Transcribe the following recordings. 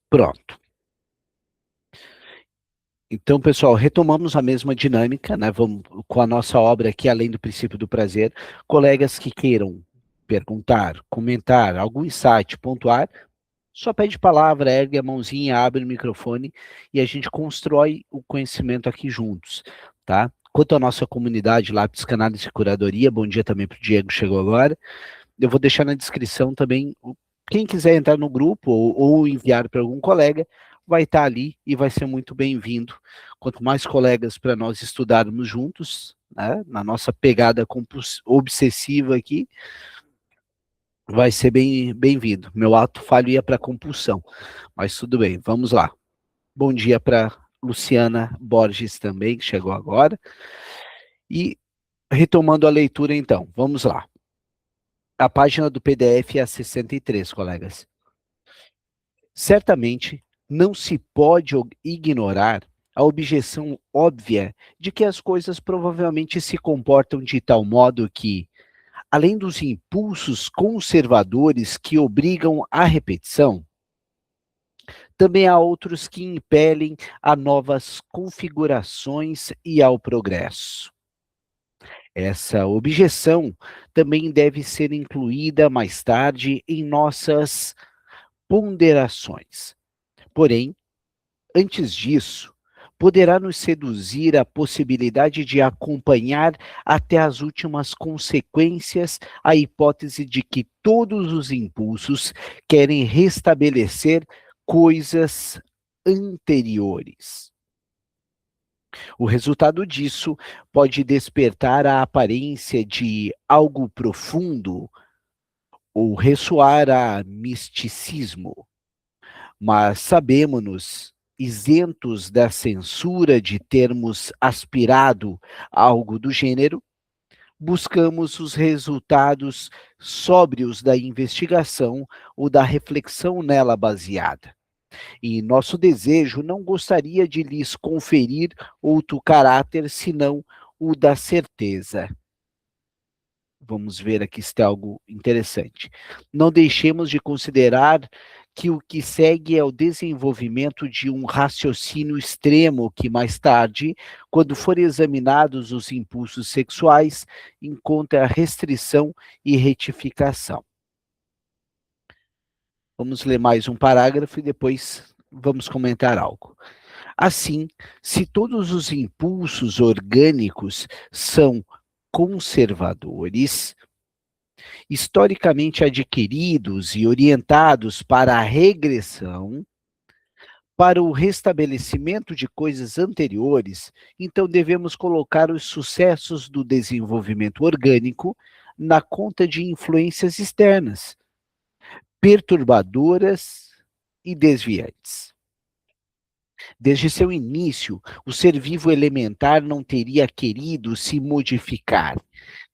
Pronto. Então, pessoal, retomamos a mesma dinâmica, né? Vamos com a nossa obra aqui, além do princípio do prazer. Colegas que queiram perguntar, comentar, algum insight, pontuar, só pede palavra, ergue a mãozinha, abre o microfone e a gente constrói o conhecimento aqui juntos, tá? Quanto à nossa comunidade lá, Psicanálise e Curadoria, bom dia também para o Diego, chegou agora. Eu vou deixar na descrição também, quem quiser entrar no grupo ou enviar para algum colega, vai estar ali e vai ser muito bem-vindo. Quanto mais colegas para nós estudarmos juntos, né, na nossa pegada obsessiva aqui, vai ser bem-vindo. Meu ato falho ia para compulsão, mas tudo bem, vamos lá. Bom dia para Luciana Borges também, que chegou agora. E retomando a leitura então, vamos lá. A página do PDF é a 63, colegas. Certamente, não se pode ignorar a objeção óbvia de que as coisas provavelmente se comportam de tal modo que, além dos impulsos conservadores que obrigam à repetição, também há outros que impelem a novas configurações e ao progresso. Essa objeção também deve ser incluída mais tarde em nossas ponderações. Porém, antes disso, poderá nos seduzir a possibilidade de acompanhar até as últimas consequências a hipótese de que todos os impulsos querem restabelecer coisas anteriores. O resultado disso pode despertar a aparência de algo profundo ou ressoar a misticismo, mas sabemos-nos isentos da censura de termos aspirado a algo do gênero, buscamos os resultados sóbrios da investigação ou da reflexão nela baseada. E nosso desejo não gostaria de lhes conferir outro caráter senão o da certeza. Vamos ver aqui se tem algo interessante. Não deixemos de considerar que o que segue é o desenvolvimento de um raciocínio extremo que mais tarde, quando forem examinados os impulsos sexuais, encontra restrição e retificação. Vamos ler mais um parágrafo e depois vamos comentar algo. Assim, se todos os impulsos orgânicos são conservadores, historicamente adquiridos e orientados para a regressão, para o restabelecimento de coisas anteriores, então devemos colocar os sucessos do desenvolvimento orgânico na conta de influências externas, perturbadoras e desviantes. Desde seu início, o ser vivo elementar não teria querido se modificar.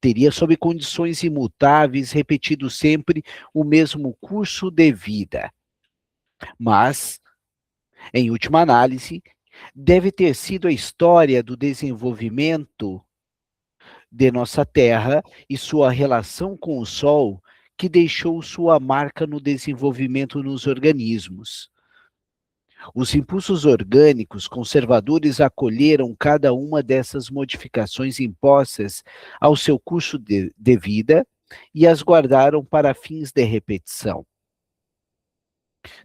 Teria, sob condições imutáveis, repetido sempre o mesmo curso de vida. Mas, em última análise, deve ter sido a história do desenvolvimento de nossa Terra e sua relação com o Sol que deixou sua marca no desenvolvimento nos organismos. Os impulsos orgânicos conservadores acolheram cada uma dessas modificações impostas ao seu curso de vida e as guardaram para fins de repetição,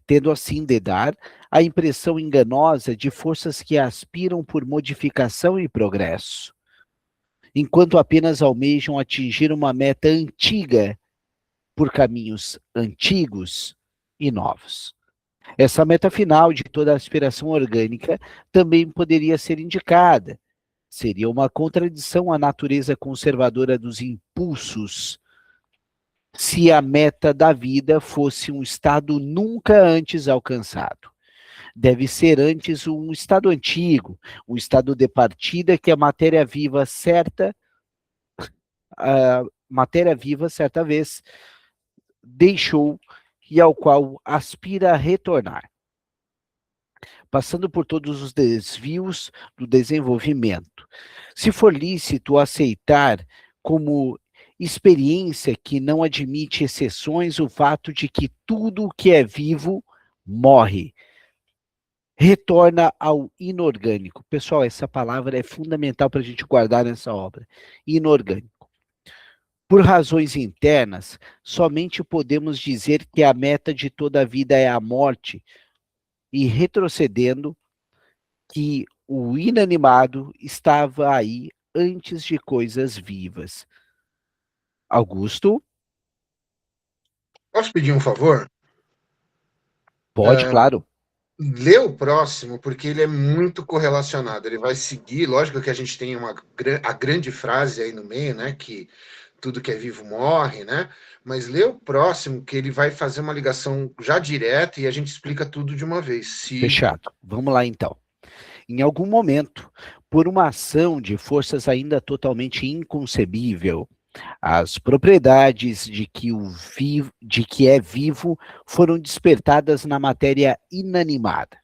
tendo assim de dar a impressão enganosa de forças que aspiram por modificação e progresso, enquanto apenas almejam atingir uma meta antiga por caminhos antigos e novos. Essa meta final de toda a aspiração orgânica também poderia ser indicada. Seria uma contradição à natureza conservadora dos impulsos se a meta da vida fosse um estado nunca antes alcançado. Deve ser antes um estado antigo, um estado de partida que a matéria viva certa vez deixou e ao qual aspira a retornar, passando por todos os desvios do desenvolvimento. Se for lícito aceitar como experiência que não admite exceções o fato de que tudo o que é vivo morre, retorna ao inorgânico. Pessoal, essa palavra é fundamental para a gente guardar nessa obra. Inorgânico. Por razões internas, somente podemos dizer que a meta de toda a vida é a morte, e retrocedendo, que o inanimado estava aí antes de coisas vivas. Augusto, Posso pedir um favor? pode, claro. Lê o próximo, porque ele é muito correlacionado. Ele vai seguir, lógico que a gente tem a grande frase aí no meio, né? Que tudo que é vivo morre, né? Mas lê o próximo, que ele vai fazer uma ligação já direta e a gente explica tudo de uma vez. Se Fechado. Vamos lá então. Em algum momento, por uma ação de forças ainda totalmente inconcebível, as propriedades de que é vivo foram despertadas na matéria inanimada.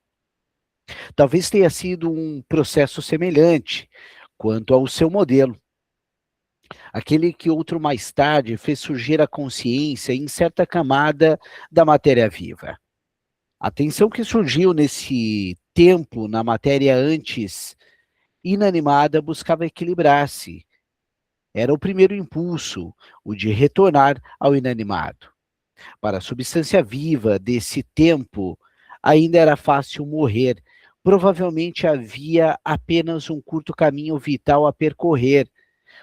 Talvez tenha sido um processo semelhante quanto ao seu modelo, aquele que outro mais tarde fez surgir a consciência em certa camada da matéria viva. A tensão que surgiu nesse tempo na matéria antes inanimada buscava equilibrar-se. Era o primeiro impulso, o de retornar ao inanimado. Para a substância viva desse tempo, ainda era fácil morrer. Provavelmente havia apenas um curto caminho vital a percorrer,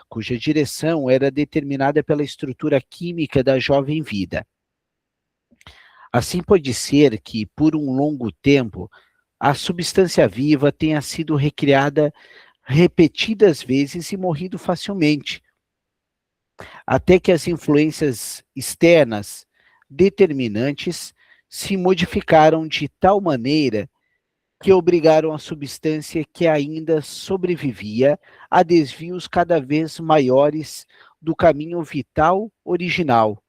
cuja direção era determinada pela estrutura química da jovem vida. Assim pode ser que, por um longo tempo, a substância viva tenha sido recriada repetidas vezes e morrido facilmente, até que as influências externas determinantes se modificaram de tal maneira que obrigaram a substância que ainda sobrevivia a desvios cada vez maiores do caminho vital original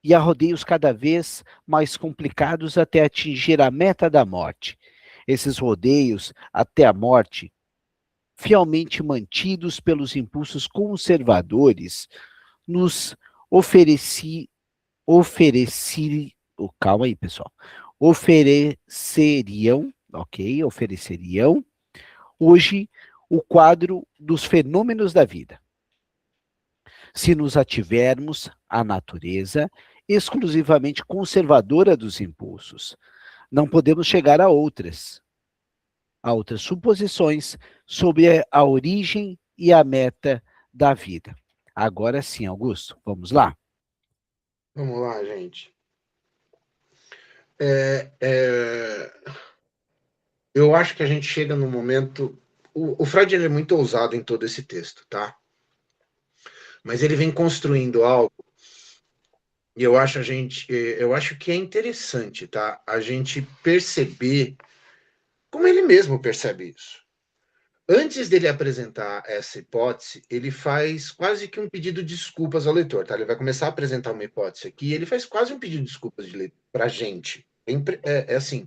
e a rodeios cada vez mais complicados até atingir a meta da morte. Esses rodeios até a morte, fielmente mantidos pelos impulsos conservadores, nos calma aí, pessoal, ofereceriam hoje o quadro dos fenômenos da vida. Se nos ativermos à natureza exclusivamente conservadora dos impulsos, não podemos chegar a outras suposições sobre a origem e a meta da vida. Agora sim, Augusto, vamos lá? vamos lá, gente. É, eu acho que a gente chega no momento. O Freud ele é muito ousado em todo esse texto, tá? Mas ele vem construindo algo e eu acho que é interessante, tá? A gente perceber como ele mesmo percebe isso. Antes dele apresentar essa hipótese, ele faz quase que um pedido de desculpas ao leitor, tá? Ele vai começar a apresentar uma hipótese aqui, e ele faz quase um pedido de desculpas para a gente. É assim,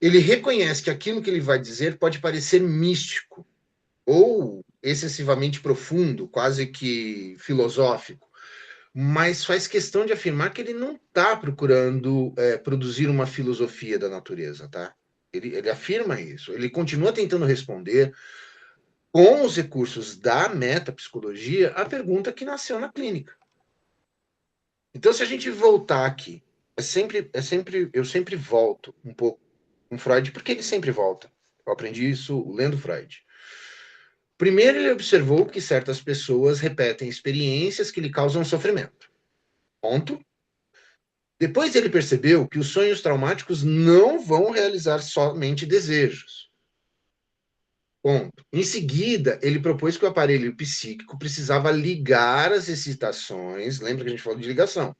ele reconhece que aquilo que ele vai dizer pode parecer místico ou excessivamente profundo, quase que filosófico, mas faz questão de afirmar que ele não está procurando produzir uma filosofia da natureza, tá? Ele afirma isso. Ele continua tentando responder com os recursos da metapsicologia a pergunta que nasceu na clínica. Então, se a gente voltar aqui, eu sempre volto um pouco com Freud, porque ele sempre volta. Eu aprendi isso lendo Freud. Primeiro, ele observou que certas pessoas repetem experiências que lhe causam sofrimento. Ponto. Depois, ele percebeu que os sonhos traumáticos não vão realizar somente desejos. Ponto. Em seguida, ele propôs que o aparelho psíquico precisava ligar as excitações. Lembra que a gente falou de ligação?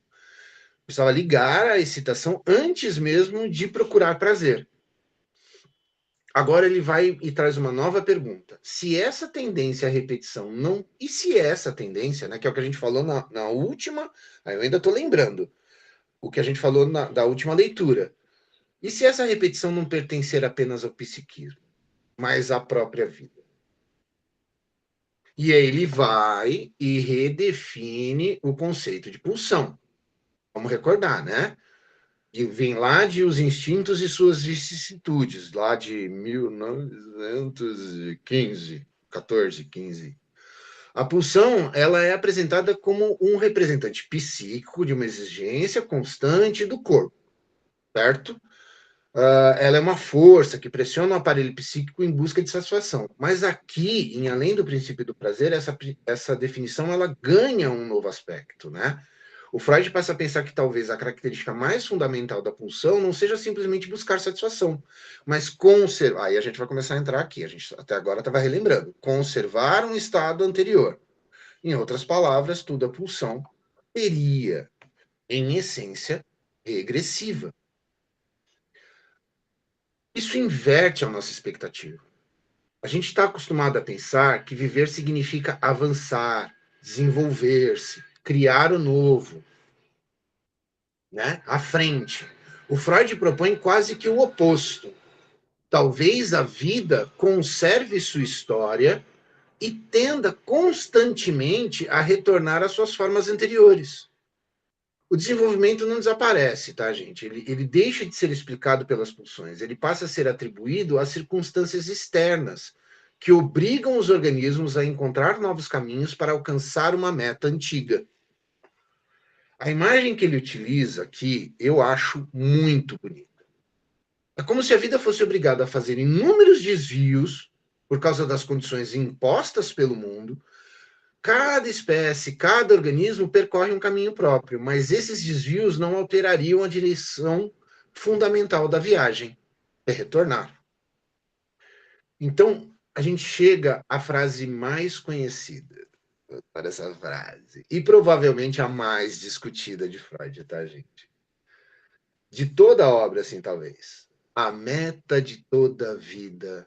Precisava ligar a excitação antes mesmo de procurar prazer. Agora ele vai e traz uma nova pergunta. Se essa tendência à repetição não. E se essa tendência, né, que é o que a gente falou na última. Eu ainda estou lembrando o que a gente falou da última leitura. E se essa repetição não pertencer apenas ao psiquismo, mas à própria vida? E aí ele vai e redefine o conceito de pulsão. Vamos recordar, né? E vem lá de Os Instintos e Suas Vicissitudes, lá de 1915, 14, 15. A pulsão, ela é apresentada como um representante psíquico de uma exigência constante do corpo, certo? Ela é uma força que pressiona o aparelho psíquico em busca de satisfação. Mas aqui, em além do princípio do prazer, essa definição ela ganha um novo aspecto, né? O Freud passa a pensar que talvez a característica mais fundamental da pulsão não seja simplesmente buscar satisfação, mas conservar. Aí a gente vai começar a entrar aqui, a gente até agora estava relembrando, conservar um estado anterior. Em outras palavras, toda pulsão teria, em essência, regressiva. Isso inverte a nossa expectativa. A gente está acostumado a pensar que viver significa avançar, desenvolver-se, criar o novo, né? À frente. O Freud propõe quase que o oposto. Talvez a vida conserve sua história e tenda constantemente a retornar às suas formas anteriores. O desenvolvimento não desaparece, tá, gente? Ele deixa de ser explicado pelas pulsões, ele passa a ser atribuído às circunstâncias externas, que obrigam os organismos a encontrar novos caminhos para alcançar uma meta antiga. A imagem que ele utiliza aqui, eu acho muito bonita. É como se a vida fosse obrigada a fazer inúmeros desvios por causa das condições impostas pelo mundo. Cada espécie, cada organismo percorre um caminho próprio, mas esses desvios não alterariam a direção fundamental da viagem, é retornar. Então, a gente chega à frase mais conhecida para essa frase, e provavelmente a mais discutida de Freud, tá, gente? De toda a obra, assim, talvez. A meta de toda a vida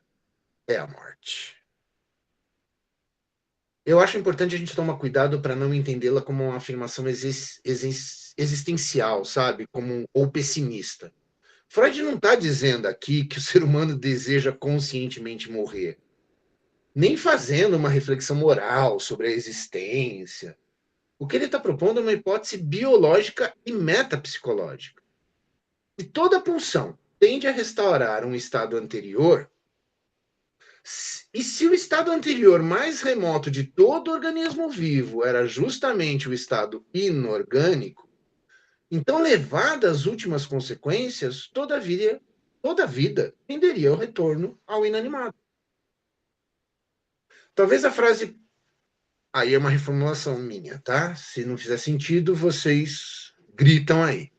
é a morte. Eu acho importante a gente tomar cuidado para não entendê-la como uma afirmação existencial, sabe? Ou pessimista. Freud não está dizendo aqui que o ser humano deseja conscientemente morrer, nem fazendo uma reflexão moral sobre a existência. O que ele está propondo é uma hipótese biológica e metapsicológica. E toda pulsão tende a restaurar um estado anterior. E se o estado anterior mais remoto de todo organismo vivo era justamente o estado inorgânico, então, levadas as últimas consequências, toda a vida tenderia ao retorno ao inanimado. Talvez a frase. Aí é uma reformulação minha, tá? Se não fizer sentido, vocês gritam aí.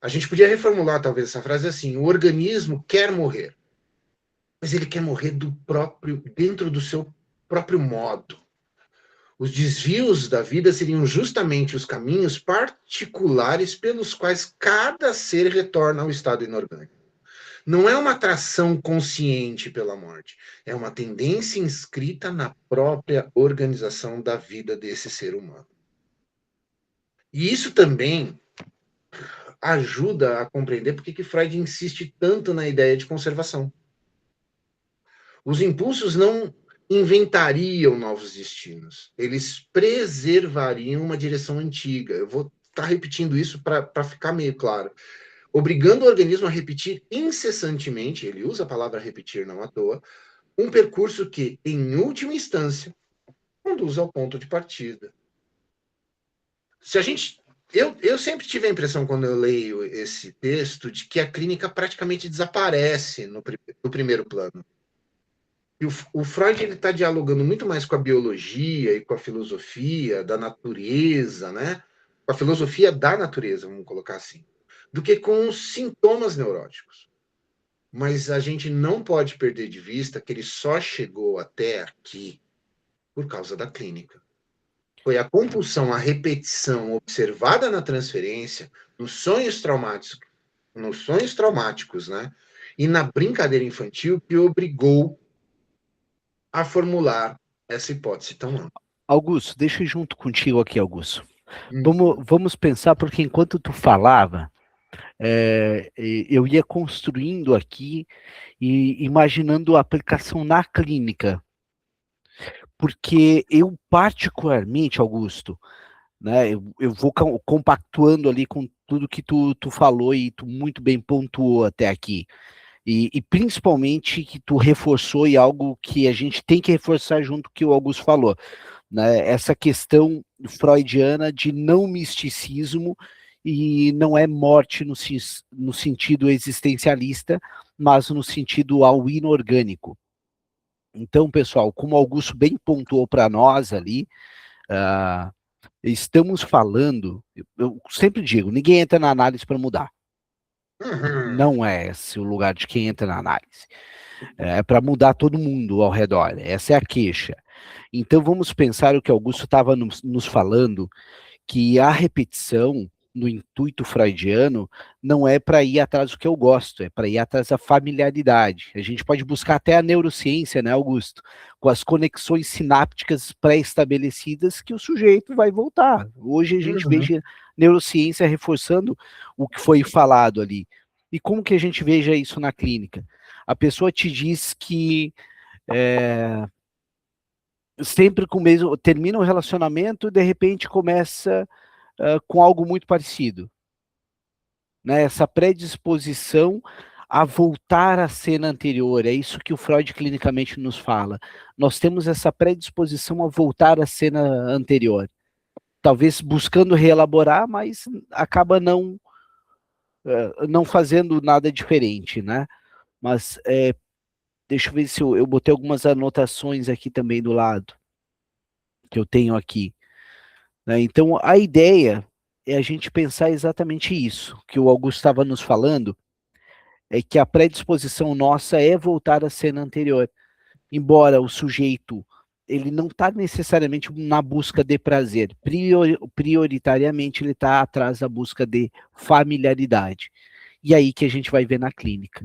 A gente podia reformular talvez essa frase assim: o organismo quer morrer, mas ele quer morrer dentro do seu próprio modo. Os desvios da vida seriam justamente os caminhos particulares pelos quais cada ser retorna ao estado inorgânico. Não é uma atração consciente pela morte, é uma tendência inscrita na própria organização da vida desse ser humano. E isso também ajuda a compreender por que Freud insiste tanto na ideia de conservação. Os impulsos não inventariam novos destinos, eles preservariam uma direção antiga. Eu vou estar repetindo isso para ficar meio claro. Obrigando o organismo a repetir incessantemente, ele usa a palavra repetir não à toa, um percurso que, em última instância, conduz ao ponto de partida. Se a gente. Eu sempre tive a impressão, quando eu leio esse texto, de que a clínica praticamente desaparece no primeiro plano. E o Freud está dialogando muito mais com a biologia e com a filosofia da natureza, né? Com a filosofia da natureza, vamos colocar assim, do que com os sintomas neuróticos. Mas a gente não pode perder de vista que ele só chegou até aqui por causa da clínica. Foi a compulsão, a repetição observada na transferência, nos sonhos traumáticos, né? E na brincadeira infantil que obrigou a formular essa hipótese tão ampla. Augusto, deixa eu ir junto contigo aqui, Augusto. Vamos pensar, porque enquanto tu falava, eu ia construindo aqui e imaginando a aplicação na clínica. Porque eu, particularmente, Augusto, né, eu vou compactuando ali com tudo que tu falou e tu muito bem pontuou até aqui. E principalmente que tu reforçou e algo que a gente tem que reforçar junto com o que o Augusto falou, né? Essa questão freudiana de não misticismo e não é morte no sentido existencialista, mas no sentido ao inorgânico. Então, pessoal, como o Augusto bem pontuou para nós ali, estamos falando, eu sempre digo, ninguém entra na análise para mudar. Uhum. Não é esse o lugar de quem entra na análise. É para mudar todo mundo ao redor. Essa é a queixa. Então vamos pensar o que Augusto estava nos falando, que a repetição, no intuito freudiano, não é para ir atrás do que eu gosto, é para ir atrás da familiaridade. A gente pode buscar até a neurociência, né, Augusto? Com as conexões sinápticas pré-estabelecidas que o sujeito vai voltar. Hoje a gente veja neurociência reforçando o que foi falado ali. E como que a gente veja isso na clínica? A pessoa te diz que sempre com o mesmo, termina o relacionamento e de repente começa com algo muito parecido, né? Essa predisposição a voltar à cena anterior, é isso que o Freud clinicamente nos fala. Nós temos essa predisposição a voltar à cena anterior, talvez buscando reelaborar, mas acaba não fazendo nada diferente, né? Mas deixa eu ver se eu botei algumas anotações aqui também do lado, que eu tenho aqui. Né? Então, a ideia é a gente pensar exatamente isso, que o Augusto estava nos falando, é que a predisposição nossa é voltar à cena anterior. Embora o sujeito, ele não está necessariamente na busca de prazer, prioritariamente ele está atrás da busca de familiaridade. E aí que a gente vai ver na clínica.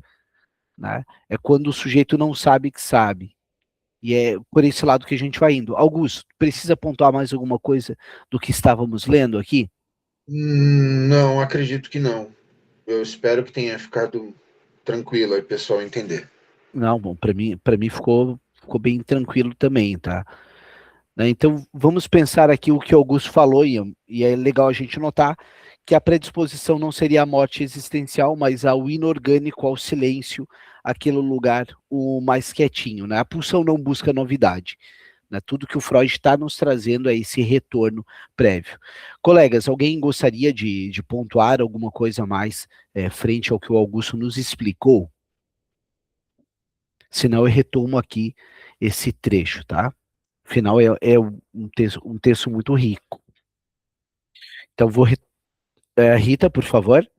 Né? É quando o sujeito não sabe que sabe. E é por esse lado que a gente vai indo. Augusto, precisa pontuar mais alguma coisa do que estávamos lendo aqui? Não, acredito que não. Eu espero que tenha ficado tranquilo aí, pessoal, entender. Não, bom, para mim ficou bem tranquilo também, tá? Né, então, vamos pensar aqui o que o Augusto falou, e é legal a gente notar que a predisposição não seria a morte existencial, mas ao inorgânico, ao silêncio, aquele lugar o mais quietinho, né? A pulsão não busca novidade. Né? Tudo que o Freud está nos trazendo é esse retorno prévio. Colegas, alguém gostaria de pontuar alguma coisa a mais frente ao que o Augusto nos explicou? Senão eu retomo aqui esse trecho, tá? Afinal, é um texto muito rico. Então, Rita, por favor.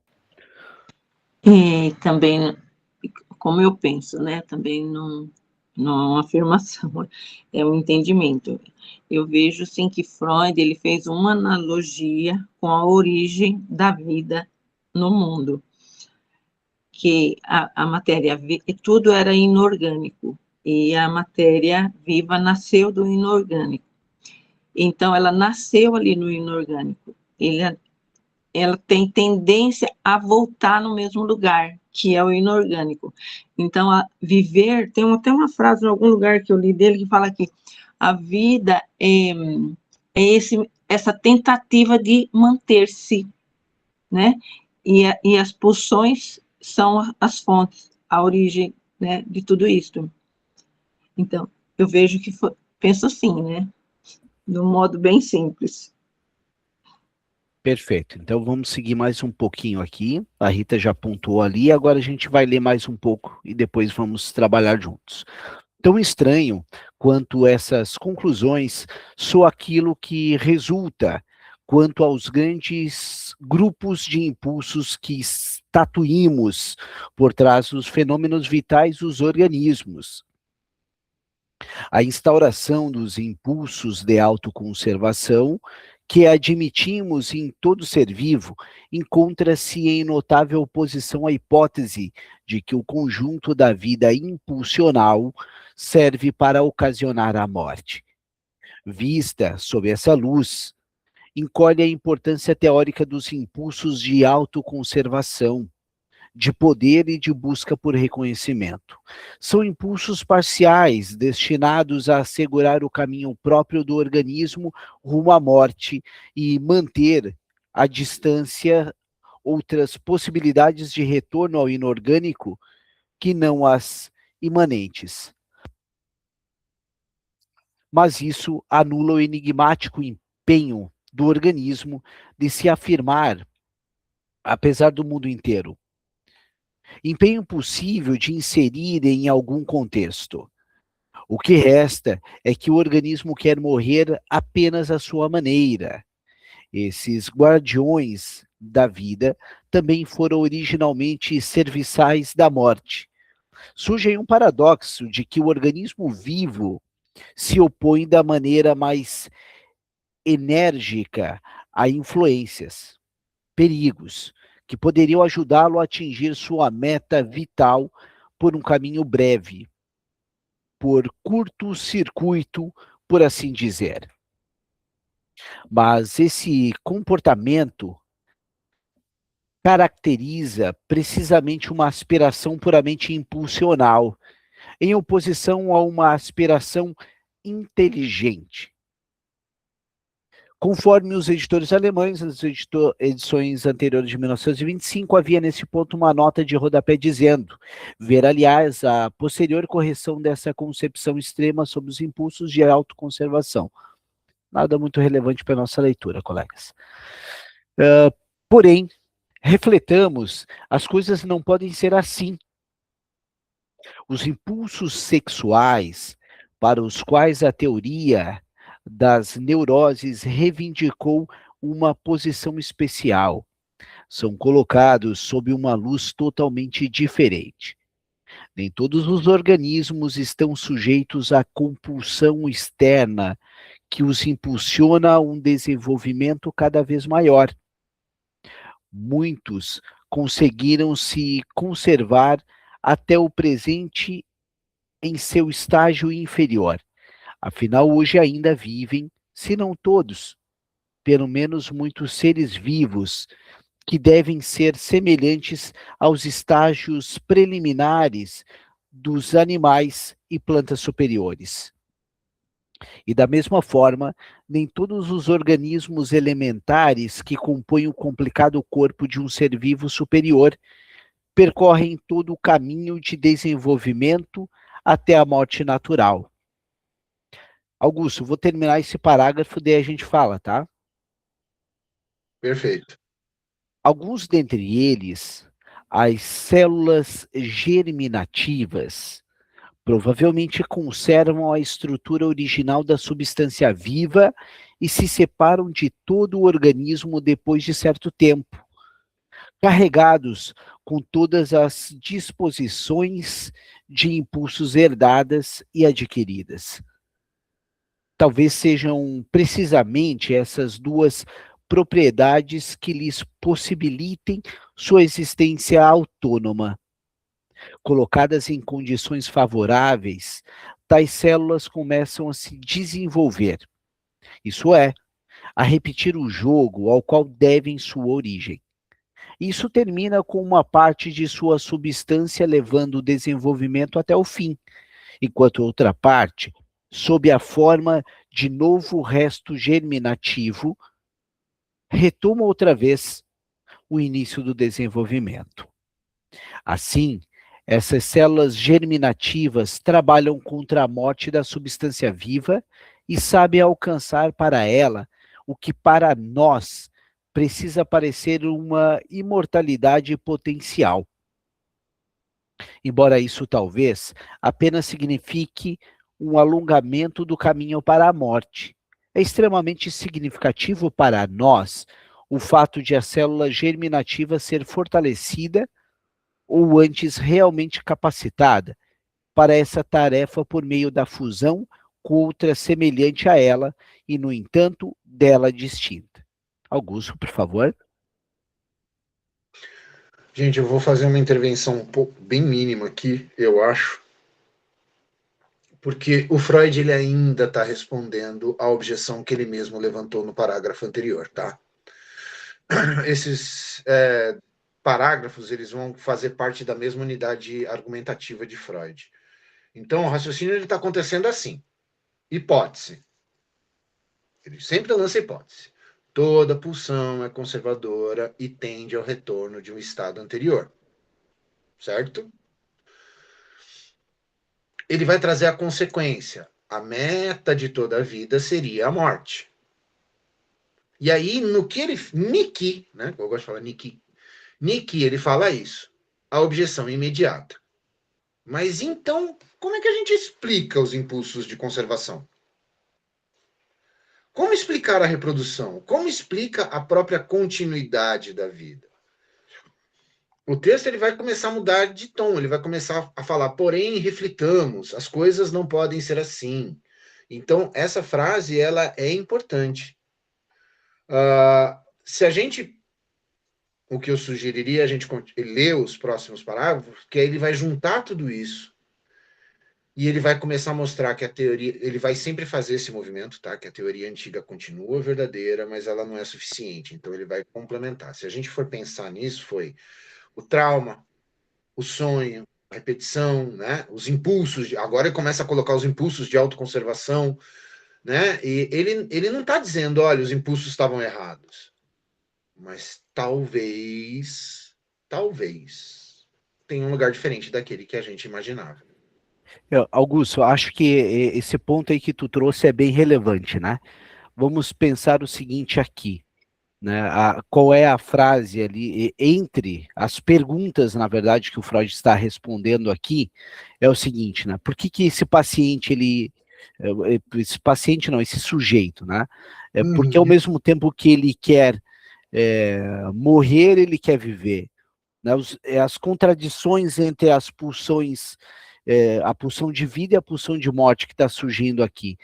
E também, como eu penso, né? Também não é uma afirmação, é um entendimento. Eu vejo, sim, que Freud ele fez uma analogia com a origem da vida no mundo, que a matéria, tudo era inorgânico, e a matéria viva nasceu do inorgânico. Então, ela nasceu ali no inorgânico. Ela tem tendência a voltar no mesmo lugar, que é o inorgânico. Então, viver, tem até uma frase em algum lugar que eu li dele que fala que a vida essa tentativa de manter-se, né? E as pulsões são as fontes, a origem, né, de tudo isso. Então, eu vejo que penso assim, né? De um modo bem simples. Perfeito. Então, vamos seguir mais um pouquinho aqui. A Rita já pontuou ali, agora a gente vai ler mais um pouco e depois vamos trabalhar juntos. Tão estranho quanto essas conclusões soa aquilo que resulta quanto aos grandes grupos de impulsos que estatuímos por trás dos fenômenos vitais dos organismos. A instauração dos impulsos de autoconservação que admitimos em todo ser vivo encontra-se em notável oposição à hipótese de que o conjunto da vida impulsional serve para ocasionar a morte. Vista sob essa luz, encolhe a importância teórica dos impulsos de autoconservação, de poder e de busca por reconhecimento. São impulsos parciais, destinados a assegurar o caminho próprio do organismo rumo à morte e manter a distância outras possibilidades de retorno ao inorgânico que não as imanentes. Mas isso anula o enigmático empenho do organismo de se afirmar, apesar do mundo inteiro. Empenho possível de inserir em algum contexto. O que resta é que o organismo quer morrer apenas à sua maneira. Esses guardiões da vida também foram originalmente serviçais da morte. Surge aí um paradoxo de que o organismo vivo se opõe da maneira mais enérgica a influências, perigos, que poderiam ajudá-lo a atingir sua meta vital por um caminho breve, por curto-circuito, por assim dizer. Mas esse comportamento caracteriza precisamente uma aspiração puramente impulsional, em oposição a uma aspiração inteligente. Conforme os editores alemães, as edições anteriores de 1925, havia nesse ponto uma nota de rodapé dizendo: ver, aliás, a posterior correção dessa concepção extrema sobre os impulsos de autoconservação. Nada muito relevante para a nossa leitura, colegas. Porém, refletamos, as coisas não podem ser assim. Os impulsos sexuais, para os quais a teoria das neuroses reivindicou uma posição especial, são colocados sob uma luz totalmente diferente. Nem todos os organismos estão sujeitos à compulsão externa que os impulsiona a um desenvolvimento cada vez maior. Muitos conseguiram se conservar até o presente em seu estágio inferior. Afinal, hoje ainda vivem, se não todos, pelo menos muitos seres vivos, que devem ser semelhantes aos estágios preliminares dos animais e plantas superiores. E da mesma forma, nem todos os organismos elementares que compõem o complicado corpo de um ser vivo superior percorrem todo o caminho de desenvolvimento até a morte natural. Augusto, vou terminar esse parágrafo, daí a gente fala, tá? Perfeito. Alguns dentre eles, as células germinativas, provavelmente conservam a estrutura original da substância viva e se separam de todo o organismo depois de certo tempo, carregados com todas as disposições de impulsos herdadas e adquiridas. Talvez sejam precisamente essas duas propriedades que lhes possibilitem sua existência autônoma. Colocadas em condições favoráveis, tais células começam a se desenvolver, isso é, a repetir o jogo ao qual devem sua origem. Isso termina com uma parte de sua substância levando o desenvolvimento até o fim, enquanto outra parte, sob a forma de novo resto germinativo, retoma outra vez o início do desenvolvimento. Assim, essas células germinativas trabalham contra a morte da substância viva e sabem alcançar para ela o que para nós precisa parecer uma imortalidade potencial. Embora isso talvez apenas signifique um alongamento do caminho para a morte. É extremamente significativo para nós o fato de a célula germinativa ser fortalecida ou antes realmente capacitada para essa tarefa por meio da fusão com outra semelhante a ela e, no entanto, dela distinta. Augusto, por favor. Gente, eu vou fazer uma intervenção bem mínima aqui, eu acho, porque o Freud ele ainda está respondendo à objeção que ele mesmo levantou no parágrafo anterior, tá? Esses parágrafos eles vão fazer parte da mesma unidade argumentativa de Freud. Então, o raciocínio está acontecendo assim. Hipótese. Ele sempre lança hipótese. Toda pulsão é conservadora e tende ao retorno de um estado anterior. Certo? Ele vai trazer a consequência. A meta de toda a vida seria a morte. E aí, no que ele... Niki, né? Eu gosto de falar Niki. Niki, ele fala isso. A objeção imediata. Mas então, como é que a gente explica os impulsos de conservação? Como explicar a reprodução? Como explica a própria continuidade da vida? O texto ele vai começar a mudar de tom, ele vai começar a falar, porém, reflitamos, as coisas não podem ser assim. Então, essa frase ela é importante. Se a gente, o que eu sugeriria, a gente ler os próximos parágrafos, que aí ele vai juntar tudo isso e ele vai começar a mostrar que a teoria, ele vai sempre fazer esse movimento, tá? Que a teoria antiga continua verdadeira, mas ela não é suficiente. Então, ele vai complementar. Se a gente for pensar nisso, foi o trauma, o sonho, a repetição, né? Os impulsos. Agora ele começa a colocar os impulsos de autoconservação, né? E ele não está dizendo, olha, os impulsos estavam errados. Mas talvez tenha um lugar diferente daquele que a gente imaginava. Augusto, eu acho que esse ponto aí que tu trouxe é bem relevante, né? Vamos pensar o seguinte aqui, né? Qual é a frase ali, entre as perguntas, na verdade, que o Freud está respondendo aqui, é o seguinte, né? Por que esse paciente, esse paciente não, esse sujeito, né? Porque ao mesmo tempo que ele quer morrer, ele quer viver. Né? As contradições entre as pulsões, a pulsão de vida e a pulsão de morte que está surgindo aqui,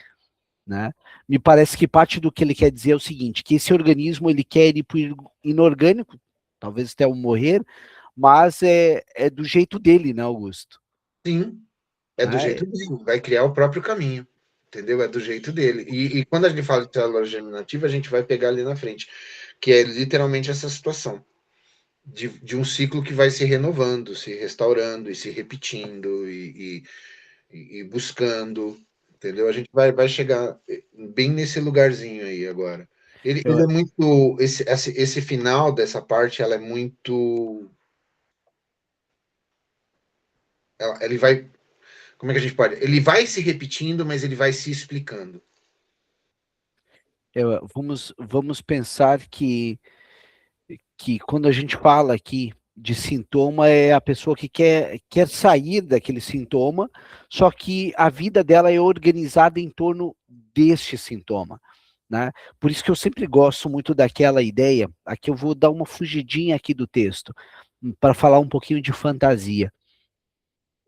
né? Me parece que parte do que ele quer dizer é o seguinte, que esse organismo ele quer ir para o inorgânico, talvez até o morrer, mas é do jeito dele, né, Augusto? Sim, é do jeito dele, vai criar o próprio caminho, entendeu? É do jeito dele. E quando a gente fala de célula germinativa, a gente vai pegar ali na frente, que é literalmente essa situação de um ciclo que vai se renovando, se restaurando e se repetindo e buscando, entendeu? A gente vai chegar bem nesse lugarzinho aí agora. Ele é muito... Esse final dessa parte, ela é muito... Ele vai... Como é que a gente pode... Ele vai se repetindo, mas ele vai se explicando. Vamos pensar que quando a gente fala aqui de sintoma, é a pessoa que quer sair daquele sintoma, só que a vida dela é organizada em torno deste sintoma, né? Por isso que eu sempre gosto muito daquela ideia, aqui eu vou dar uma fugidinha aqui do texto, para falar um pouquinho de fantasia.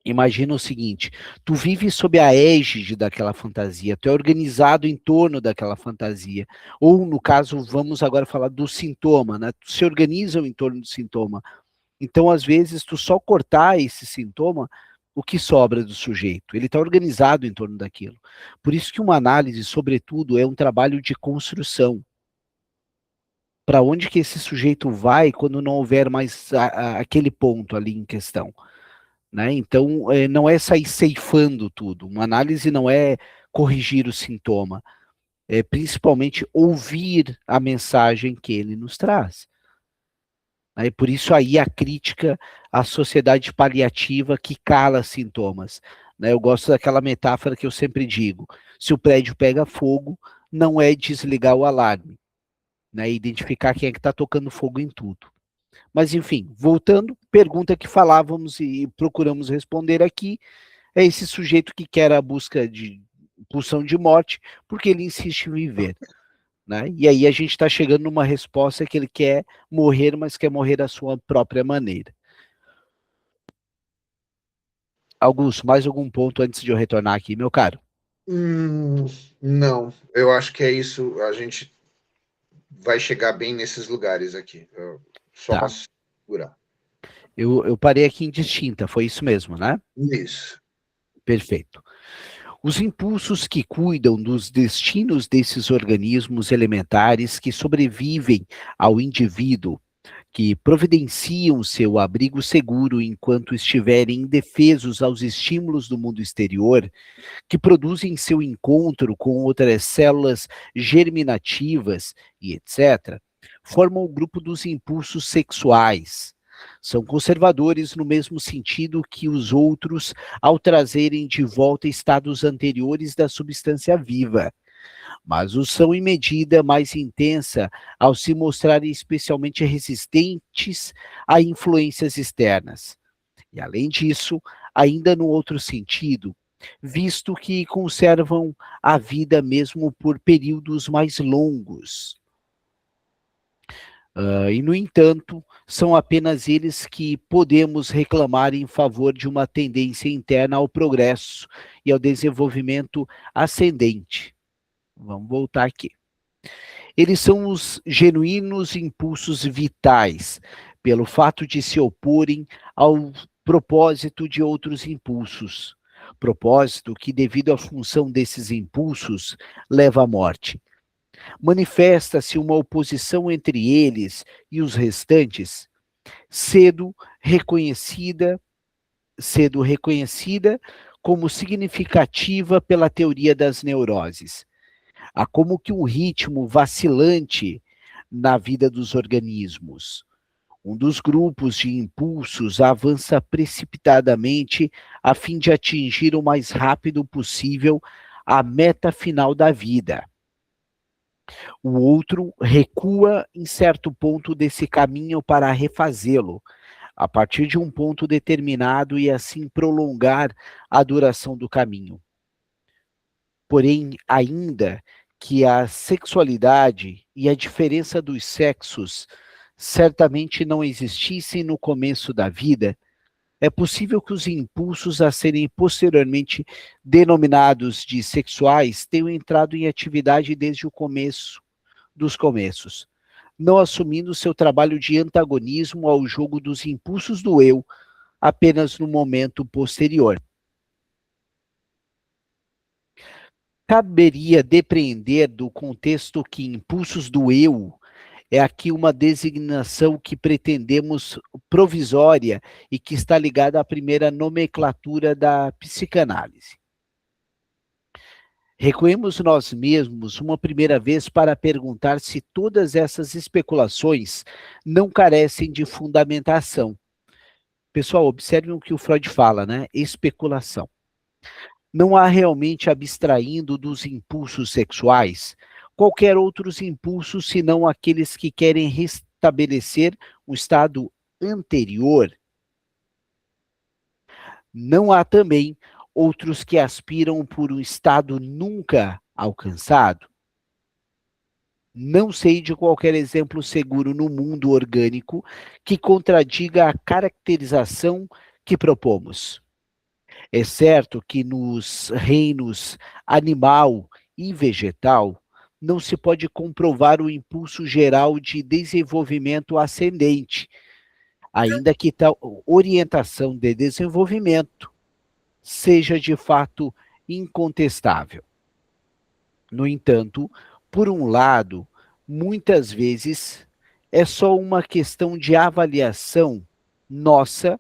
Imagina o seguinte, tu vive sob a égide daquela fantasia, tu é organizado em torno daquela fantasia, ou no caso, vamos agora falar do sintoma, né? Tu se organizam em torno do sintoma. Então, às vezes, tu só cortar esse sintoma, o que sobra do sujeito? Ele está organizado em torno daquilo. Por isso que uma análise, sobretudo, é um trabalho de construção. Para onde que esse sujeito vai quando não houver mais aquele ponto ali em questão? Né? Então, não é sair ceifando tudo. Uma análise não é corrigir o sintoma, é principalmente ouvir a mensagem que ele nos traz. E por isso aí a crítica à sociedade paliativa que cala sintomas. Né? Eu gosto daquela metáfora que eu sempre digo, se o prédio pega fogo, não é desligar o alarme, né? Identificar quem é que está tocando fogo em tudo. Mas enfim, voltando, pergunta que falávamos e procuramos responder aqui, é esse sujeito que quer a busca de pulsão de morte, porque ele insiste em viver. Né? E aí a gente está chegando numa resposta que ele quer morrer, mas quer morrer da sua própria maneira. Augusto, mais algum ponto antes de eu retornar aqui, meu caro? Não, eu acho que é isso, a gente vai chegar bem nesses lugares aqui, só para segurar. Eu parei aqui em distinta, foi isso mesmo, né? Isso. Perfeito. Os impulsos que cuidam dos destinos desses organismos elementares que sobrevivem ao indivíduo que providenciam seu abrigo seguro enquanto estiverem indefesos aos estímulos do mundo exterior, que produzem seu encontro com outras células germinativas e etc., formam o grupo dos impulsos sexuais. São conservadores no mesmo sentido que os outros ao trazerem de volta estados anteriores da substância viva, mas o são em medida mais intensa ao se mostrarem especialmente resistentes a influências externas. E, além disso, ainda no outro sentido, visto que conservam a vida mesmo por períodos mais longos. E, no entanto, são apenas eles que podemos reclamar em favor de uma tendência interna ao progresso e ao desenvolvimento ascendente. Vamos voltar aqui. Eles são os genuínos impulsos vitais, pelo fato de se oporem ao propósito de outros impulsos. Propósito que, devido à função desses impulsos, leva à morte. Manifesta-se uma oposição entre eles e os restantes, cedo reconhecida como significativa pela teoria das neuroses. Há como que um ritmo vacilante na vida dos organismos. Um dos grupos de impulsos avança precipitadamente a fim de atingir o mais rápido possível a meta final da vida. O outro recua em certo ponto desse caminho para refazê-lo, a partir de um ponto determinado e assim prolongar a duração do caminho. Porém, ainda que a sexualidade e a diferença dos sexos certamente não existissem no começo da vida, é possível que os impulsos a serem posteriormente denominados de sexuais tenham entrado em atividade desde o começo dos começos, não assumindo seu trabalho de antagonismo ao jogo dos impulsos do eu apenas no momento posterior. Caberia depreender do contexto que impulsos do eu é aqui uma designação que pretendemos provisória e que está ligada à primeira nomenclatura da psicanálise. Recuemos nós mesmos uma primeira vez para perguntar se todas essas especulações não carecem de fundamentação. Pessoal, observem o que o Freud fala, né? Especulação. Não há realmente, abstraindo dos impulsos sexuais, qualquer outros impulsos senão aqueles que querem restabelecer um estado anterior. Não há também outros que aspiram por um estado nunca alcançado. Não sei de qualquer exemplo seguro no mundo orgânico que contradiga a caracterização que propomos. É certo que nos reinos animal e vegetal não se pode comprovar o impulso geral de desenvolvimento ascendente, ainda que tal orientação de desenvolvimento seja de fato incontestável. No entanto, por um lado, muitas vezes é só uma questão de avaliação nossa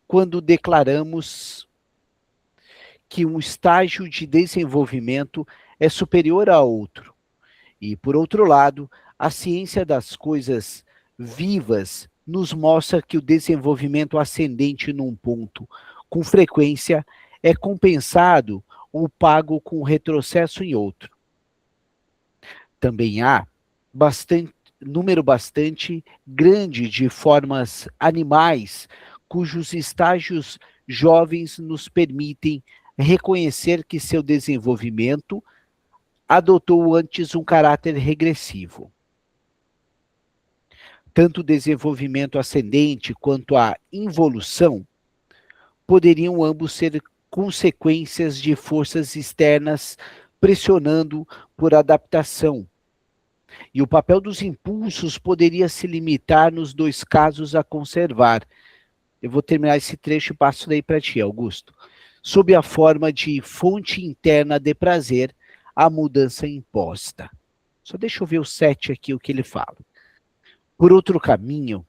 quando declaramos que um estágio de desenvolvimento é superior a outro. E, por outro lado, a ciência das coisas vivas nos mostra que o desenvolvimento ascendente num ponto, com frequência, é compensado ou pago com retrocesso em outro. Também há número bastante grande de formas animais cujos estágios jovens nos permitem reconhecer que seu desenvolvimento adotou antes um caráter regressivo. Tanto o desenvolvimento ascendente quanto a involução poderiam ambos ser consequências de forças externas pressionando por adaptação. E o papel dos impulsos poderia se limitar nos dois casos a conservar. Eu vou terminar esse trecho e passo daí para ti, Augusto. Sob a forma de fonte interna de prazer, a mudança imposta. Só deixa eu ver o 7 aqui, o que ele fala. Por outro caminho,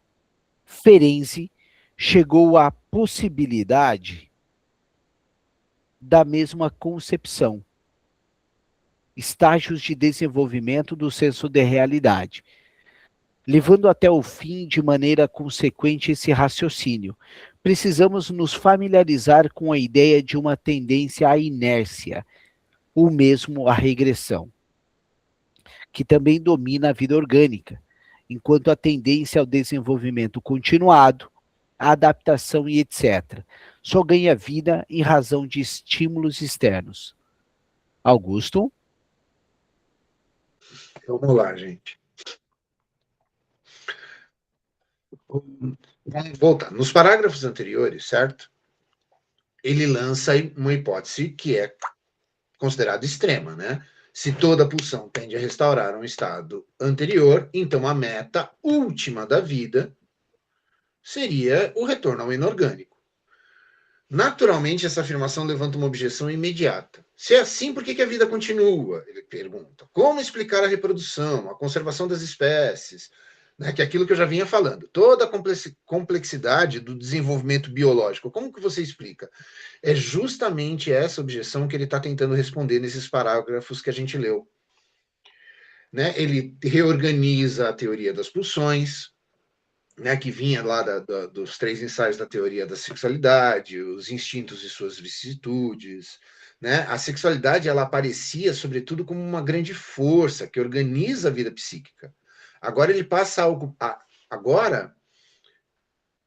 Ferenczi chegou à possibilidade da mesma concepção, estágios de desenvolvimento do senso de realidade, levando até o fim de maneira consequente esse raciocínio. Precisamos nos familiarizar com a ideia de uma tendência à inércia, ou mesmo à regressão, que também domina a vida orgânica, enquanto a tendência ao desenvolvimento continuado, a adaptação e etc., só ganha vida em razão de estímulos externos. Augusto? Vamos lá, gente. Vamos voltar. Nos parágrafos anteriores, certo? Ele lança uma hipótese que é considerada extrema, né? Se toda pulsão tende a restaurar um estado anterior, então a meta última da vida seria o retorno ao inorgânico. Naturalmente, essa afirmação levanta uma objeção imediata. Se é assim, por que a vida continua? Ele pergunta. Como explicar a reprodução, a conservação das espécies? Né, que é aquilo que eu já vinha falando. Toda a complexidade do desenvolvimento biológico. Como que você explica? É justamente essa objeção que ele está tentando responder nesses parágrafos que a gente leu. Né? Ele reorganiza a teoria das pulsões, né, que vinha lá dos 3 ensaios da teoria da sexualidade, os instintos e suas vicissitudes. Né? A sexualidade ela aparecia, sobretudo, como uma grande força que organiza a vida psíquica. Agora ele passa a ocupar. Agora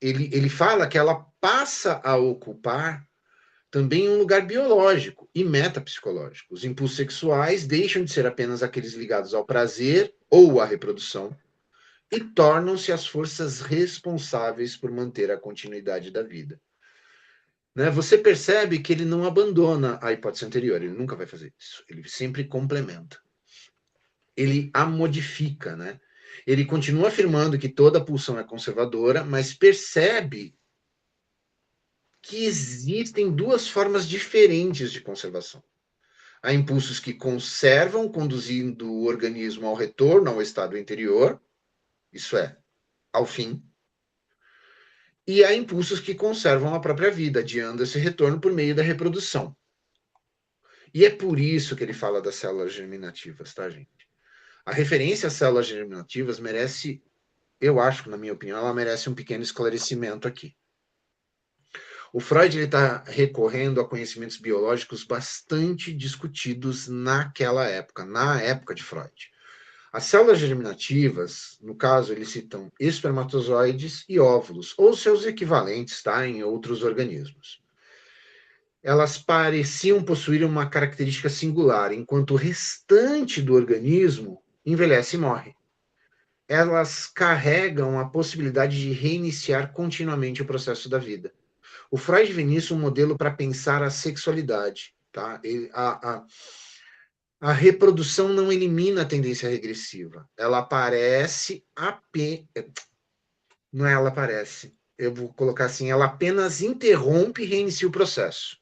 ele fala que ela passa a ocupar também um lugar biológico e metapsicológico. Os impulsos sexuais deixam de ser apenas aqueles ligados ao prazer ou à reprodução e tornam-se as forças responsáveis por manter a continuidade da vida. Né? Você percebe que ele não abandona a hipótese anterior, ele nunca vai fazer isso, ele sempre complementa. Ele a modifica, né? Ele continua afirmando que toda pulsão é conservadora, mas percebe que existem 2 formas diferentes de conservação. Há impulsos que conservam, conduzindo o organismo ao retorno ao estado anterior, isso é, ao fim. E há impulsos que conservam a própria vida, adiando esse retorno por meio da reprodução. E é por isso que ele fala das células germinativas, tá, gente? A referência às células germinativas merece, eu acho, na minha opinião, ela merece um pequeno esclarecimento aqui. O Freud está recorrendo a conhecimentos biológicos bastante discutidos naquela época, na época de Freud. As células germinativas, no caso, eles citam espermatozoides e óvulos, ou seus equivalentes, tá, em outros organismos. Elas pareciam possuir uma característica singular, enquanto o restante do organismo envelhece e morre. Elas carregam a possibilidade de reiniciar continuamente o processo da vida. O Freud vê nisso um modelo para pensar a sexualidade. Tá? A reprodução não elimina a tendência regressiva. Ela aparece apenas. Não é ela aparece. Eu vou colocar assim: ela apenas interrompe e reinicia o processo.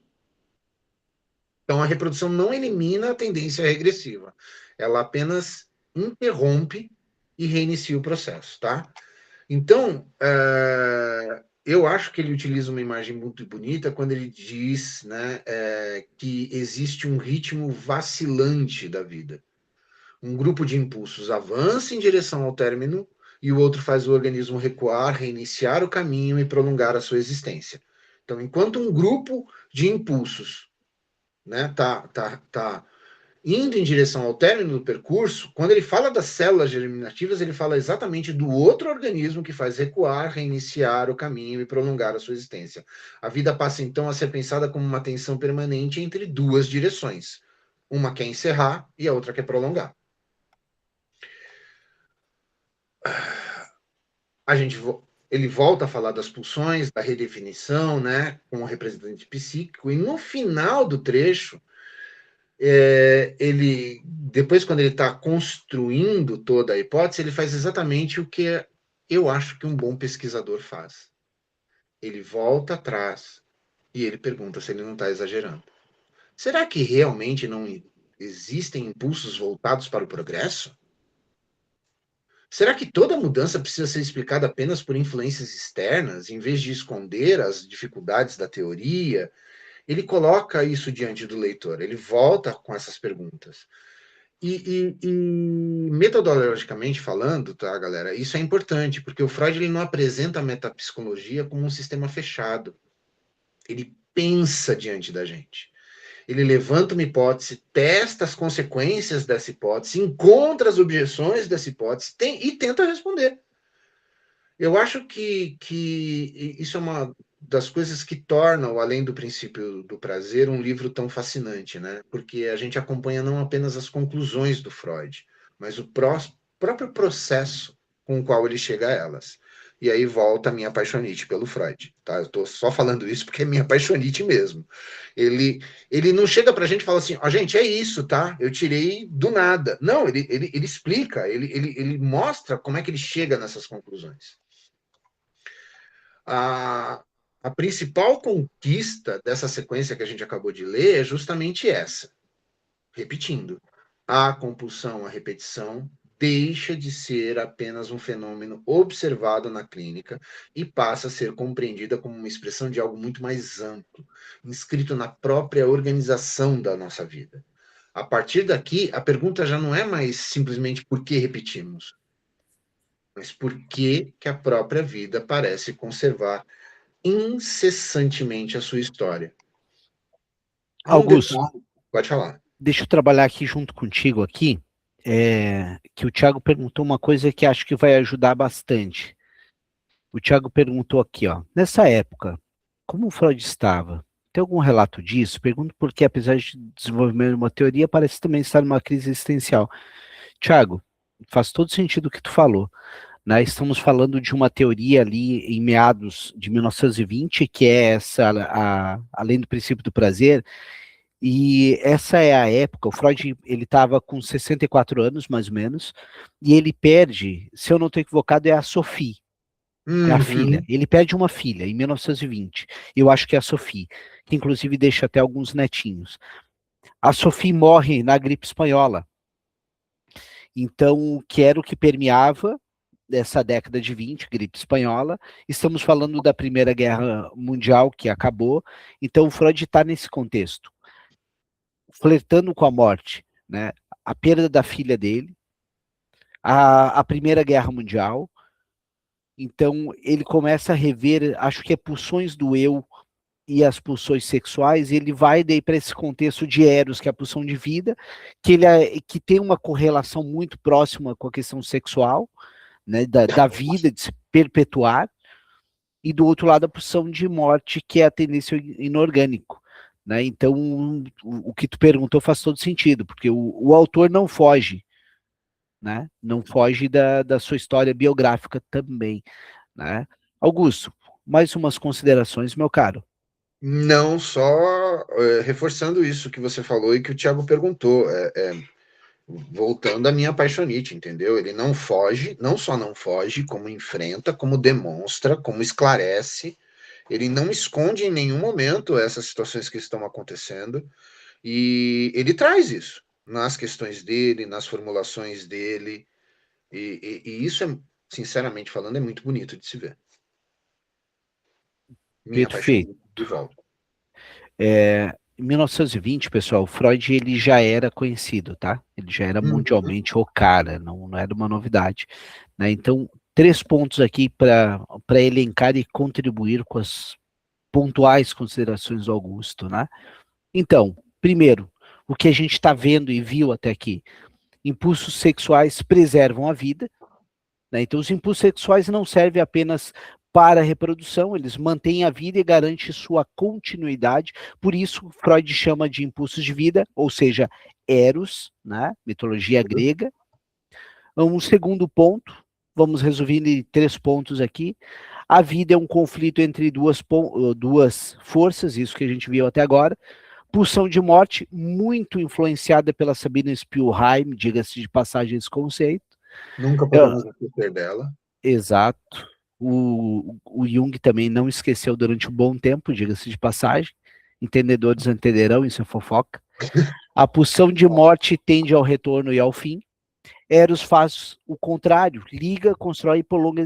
Então, a reprodução não elimina a tendência regressiva. Ela apenas interrompe e reinicia o processo. Tá? Então, eu acho que ele utiliza uma imagem muito bonita quando ele diz, né, que existe um ritmo vacilante da vida. Um grupo de impulsos avança em direção ao término e o outro faz o organismo recuar, reiniciar o caminho e prolongar a sua existência. Então, enquanto um grupo de impulsos, né, tá indo em direção ao término do percurso, quando ele fala das células germinativas, ele fala exatamente do outro organismo que faz recuar, reiniciar o caminho e prolongar a sua existência. A vida passa, então, a ser pensada como uma tensão permanente entre 2 direções. Uma quer encerrar e a outra quer prolongar. Ele volta a falar das pulsões, da redefinição, né, com o representante psíquico, e no final do trecho, depois, quando ele está construindo toda a hipótese, ele faz exatamente o que eu acho que um bom pesquisador faz. Ele volta atrás e ele pergunta se ele não está exagerando. Será que realmente não existem impulsos voltados para o progresso? Será que toda mudança precisa ser explicada apenas por influências externas, em vez de esconder as dificuldades da teoria? Ele coloca isso diante do leitor, ele volta com essas perguntas. E metodologicamente falando, tá, galera, isso é importante, porque o Freud ele não apresenta a metapsicologia como um sistema fechado. Ele pensa diante da gente. Ele levanta uma hipótese, testa as consequências dessa hipótese, encontra as objeções dessa hipótese e tenta responder. Eu acho que isso é uma das coisas que tornam, além do princípio do prazer, um livro tão fascinante, né? Porque a gente acompanha não apenas as conclusões do Freud, mas o próprio processo com o qual ele chega a elas. E aí volta a minha paixonite pelo Freud, tá? Eu estou só falando isso porque é minha paixonite mesmo. Ele não chega para a gente e fala assim, ó, gente, é isso, tá? Eu tirei do nada. Não, ele explica, ele mostra como é que ele chega nessas conclusões. A principal conquista dessa sequência que a gente acabou de ler é justamente essa. Repetindo, a compulsão à repetição deixa de ser apenas um fenômeno observado na clínica e passa a ser compreendida como uma expressão de algo muito mais amplo, inscrito na própria organização da nossa vida. A partir daqui, a pergunta já não é mais simplesmente por que repetimos, mas por que a própria vida parece conservar incessantemente a sua história. Augusto, Pode falar. deixa eu trabalhar aqui junto contigo aqui, que o Thiago perguntou uma coisa que acho que vai ajudar bastante. O Thiago perguntou aqui, ó, nessa época, como o Freud estava? Tem algum relato disso? Pergunto porque, apesar de desenvolver uma teoria, parece também estar numa crise existencial. Thiago, faz todo sentido o que tu falou. Né, estamos falando de uma teoria ali em meados de 1920, que é essa, além do princípio do prazer, e essa é a época, o Freud, ele estava com 64 anos, mais ou menos, e ele perde, se eu não estou equivocado, é a Sophie, é a filha. Ele perde uma filha em 1920, eu acho que é a Sophie, que inclusive deixa até alguns netinhos. A Sophie morre na gripe espanhola, então, que era o que permeava dessa década de 20, gripe espanhola, estamos falando da Primeira Guerra Mundial, que acabou, então o Freud está nesse contexto, flertando com a morte, né? A perda da filha dele, a Primeira Guerra Mundial, então ele começa a rever, acho que é pulsões do eu e as pulsões sexuais, e ele vai daí para esse contexto de Eros, que é a pulsão de vida, que tem uma correlação muito próxima com a questão sexual, né, da vida, de se perpetuar, e do outro lado a pulsão de morte, que é a tendência inorgânico. Né? Então, o que tu perguntou faz todo sentido, porque o autor não foge, né? Não foge da sua história biográfica também. Né? Augusto, mais umas considerações, meu caro. Não, só reforçando isso que você falou e que o Thiago perguntou. Voltando à minha paixonite, entendeu? Ele não foge, não só não foge, como enfrenta, como demonstra, como esclarece. Ele não esconde em nenhum momento essas situações que estão acontecendo. E ele traz isso nas questões dele, nas formulações dele. E isso, sinceramente falando, é muito bonito de se ver. Minha Perfeito. paixonite de volta. Em 1920, pessoal, Freud ele já era conhecido, tá? Ele já era mundialmente o cara, não era uma novidade. Né? Então, 3 pontos aqui para elencar e contribuir com as pontuais considerações do Augusto, né? Então, primeiro, o que a gente está vendo e viu até aqui, impulsos sexuais preservam a vida, né? Então os impulsos sexuais não servem apenas para a reprodução, eles mantêm a vida e garantem sua continuidade, por isso Freud chama de impulsos de vida, ou seja, Eros, né? Mitologia grega. Um segundo ponto, vamos resumir em 3 pontos aqui, a vida é um conflito entre duas forças, isso que a gente viu até agora. Pulsão de morte, muito influenciada pela Sabina Spielheim, diga-se de passagem esse conceito. Nunca podemos esquecer dela. Exato. O Jung também não esqueceu durante um bom tempo, diga-se de passagem. Entendedores entenderão, isso é fofoca. A pulsão de morte tende ao retorno e ao fim. Eros faz o contrário, liga, constrói e prolonga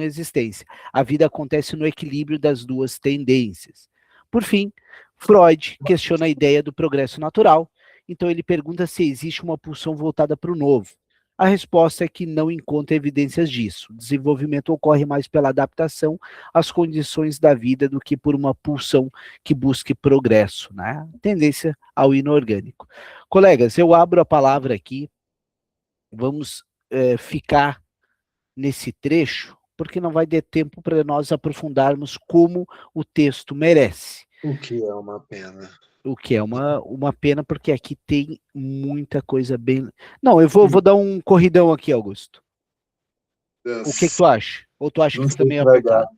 a existência. A vida acontece no equilíbrio das duas tendências. Por fim, Freud questiona a ideia do progresso natural, então ele pergunta se existe uma pulsão voltada para o novo. A resposta é que não encontra evidências disso. O desenvolvimento ocorre mais pela adaptação às condições da vida do que por uma pulsão que busque progresso, né? Tendência ao inorgânico. Colegas, eu abro a palavra aqui. Vamos ficar nesse trecho, porque não vai ter tempo para nós aprofundarmos como o texto merece. O que é uma pena. O que é uma pena, porque aqui tem muita coisa bem... Não, eu vou dar um corridão aqui, Augusto. O que tu acha? Ou tu acha que fica meio apertado?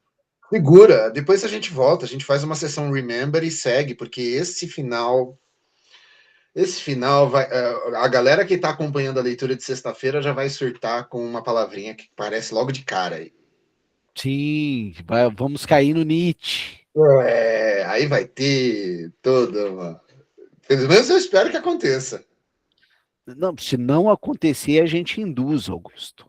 Segura, depois a gente volta, a gente faz uma sessão Remember e segue, porque esse final vai. A galera que está acompanhando a leitura de sexta-feira já vai surtar com uma palavrinha que parece logo de cara aí. Sim, vamos cair no Nietzsche. Aí vai ter toda. Pelo menos eu espero que aconteça. Não, se não acontecer, a gente induz, Augusto.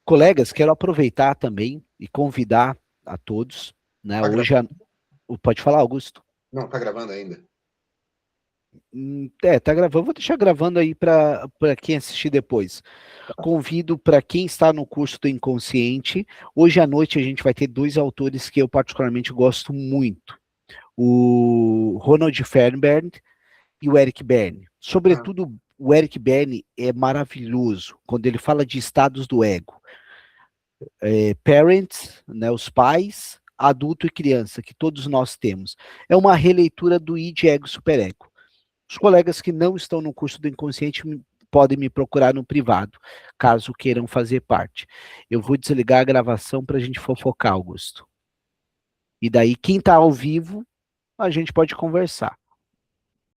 Colegas, quero aproveitar também e convidar a todos, né? Tá Hoje pode falar, Augusto? Não, tá gravando ainda. Tá gravando, vou deixar gravando aí para quem assistir depois. Convido para quem está no curso do Inconsciente. Hoje à noite a gente vai ter 2 autores que eu particularmente gosto muito. O Ronald Fernberg e o Eric Berne. Sobretudo, o Eric Berne é maravilhoso quando ele fala de estados do ego. Parents, né, os pais, adulto e criança, que todos nós temos. É uma releitura do id, ego, superego. Os colegas que não estão no curso do Inconsciente podem me procurar no privado, caso queiram fazer parte. Eu vou desligar a gravação para a gente fofocar, Augusto. E daí, quem está ao vivo, a gente pode conversar.